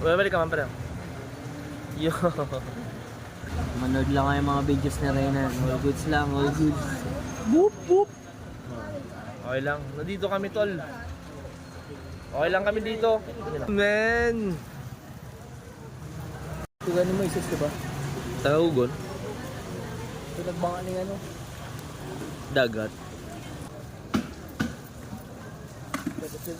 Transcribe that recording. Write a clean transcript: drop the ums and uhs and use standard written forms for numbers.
Balik ka man pa rin. Yo. Manood lang kayo mga videos ni Renan. All goods lang, all goods. Boop, boop. Okay lang. Nandito kami, tol. Okay lang kami dito. Man! Tugano mo isos, diba? Tagaugon? Pinagbangan ni ano? Dagat. Dapat sa